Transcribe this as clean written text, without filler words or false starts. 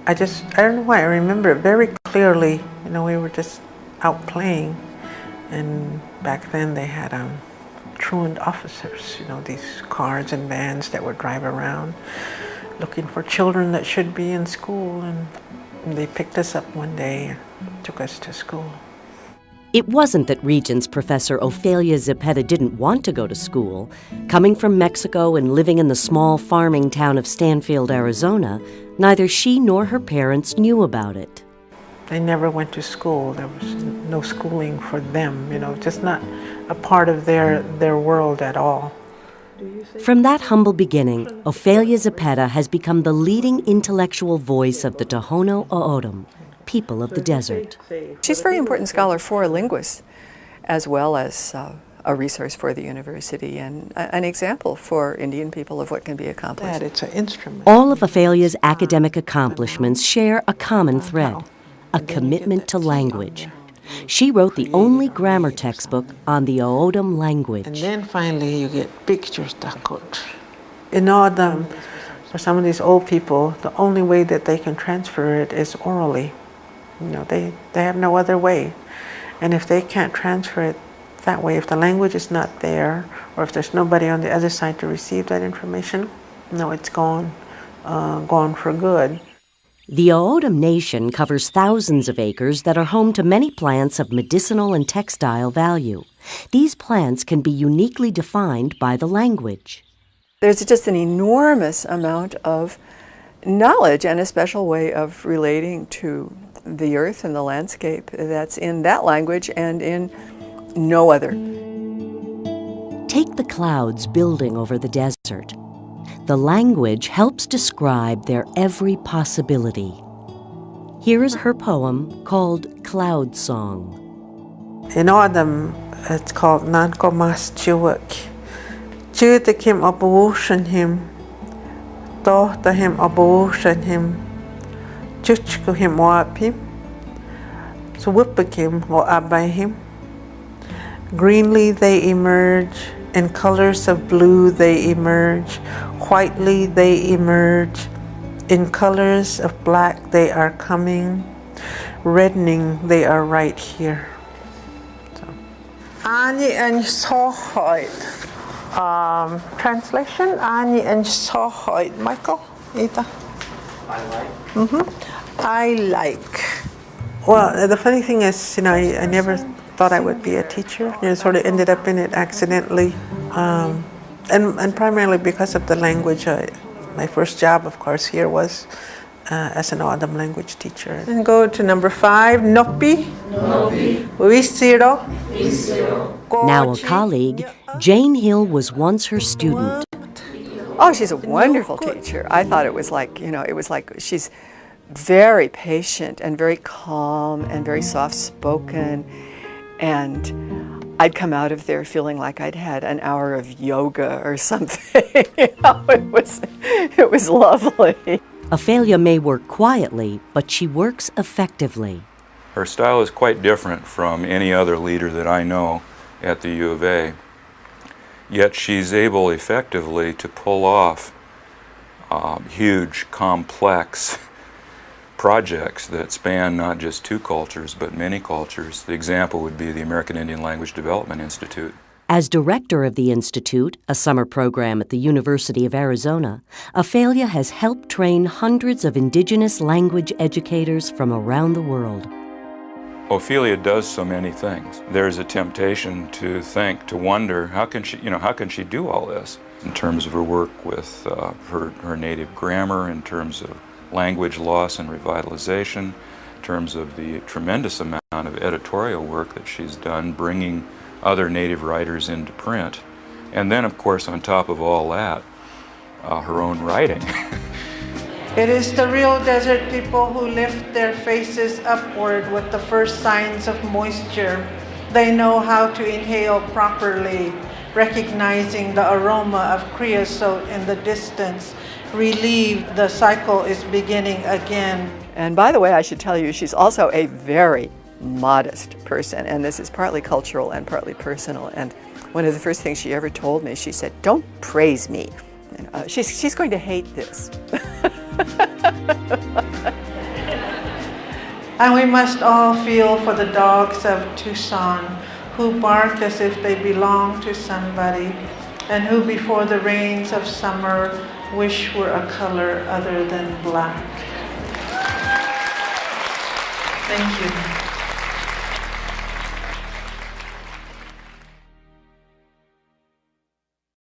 I don't know why, I remember it very clearly. You know, we were just out playing, and back then they had truant officers, you know, these cars and vans that would drive around looking for children that should be in school, and they picked us up one day and took us to school. It wasn't that Regents Professor Ophelia Zepeda didn't want to go to school. Coming from Mexico and living in the small farming town of Stanfield, Arizona, neither she nor her parents knew about it. They never went to school. There was no schooling for them, you know, just not a part of their world at all. From that humble beginning, Ophelia Zepeda has become the leading intellectual voice of the Tohono O'odham, people of the desert. She's a very important scholar for linguists, as well as a resource for the university and an example for Indian people of what can be accomplished. That it's an instrument. All of Ophelia's academic accomplishments share a common thread, a commitment to language. She wrote the only grammar textbook on the O'odham language. And then finally you get pictures that in O'odham, for some of these old people, the only way that they can transfer it is orally. You know, they have no other way. And if they can't transfer it that way, if the language is not there, or if there's nobody on the other side to receive that information, no, it's gone for good. The O'odham Nation covers thousands of acres that are home to many plants of medicinal and textile value. These plants can be uniquely defined by the language. There's just an enormous amount of knowledge and a special way of relating to the earth and the landscape that's in that language and in no other. Take the clouds building over the desert. The language helps describe their every possibility. Here is her poem called Cloud Song. In O'odham, it's called Nankomas Chiwak. Chutakim abushan him, Tohta him abushan him, Chuchko him wapim, Swippakim or abayhim. Greenly they emerge, in colors of blue they emerge, whitely they emerge, in colors of black they are coming, reddening they are right here. Ani and Sohoid. Translation, Ani and Sohoid. Michael, Ita. I like. I like. Well, the funny thing is, you know, I never thought I would be a teacher. You know, sort of ended up in it accidentally, and primarily because of the language. My first job, of course, here was as an O'odham language teacher. And go to number 5, Nopi. Nopi. Wisiro. Now a colleague, Jane Hill was once her student. Oh, she's a wonderful teacher. I thought it was like, you know, it was like she's very patient and very calm and very soft-spoken. And I'd come out of there feeling like I'd had an hour of yoga or something. You know, it was lovely. Ophelia may work quietly, but she works effectively. Her style is quite different from any other leader that I know at the U of A. Yet she's able effectively to pull off huge, complex projects that span not just two cultures, but many cultures. The example would be the American Indian Language Development Institute. As director of the Institute, a summer program at the University of Arizona, Ophelia has helped train hundreds of indigenous language educators from around the world. Ophelia does so many things. There's a temptation to think, to wonder, how can she do all this? In terms of her work with her native grammar, in terms of language loss and revitalization, in terms of the tremendous amount of editorial work that she's done, bringing other native writers into print. And then, of course, on top of all that, her own writing. It is the real desert people who lift their faces upward with the first signs of moisture. They know how to inhale properly, recognizing the aroma of creosote in the distance. Relieved, the cycle is beginning again. And by the way, I should tell you, she's also a very modest person, and this is partly cultural and partly personal. And one of the first things she ever told me, she said, "Don't praise me. She's going to hate this." And we must all feel for the dogs of Tucson who bark as if they belong to somebody, and who before the rains of summer wish were a color other than black. Thank you.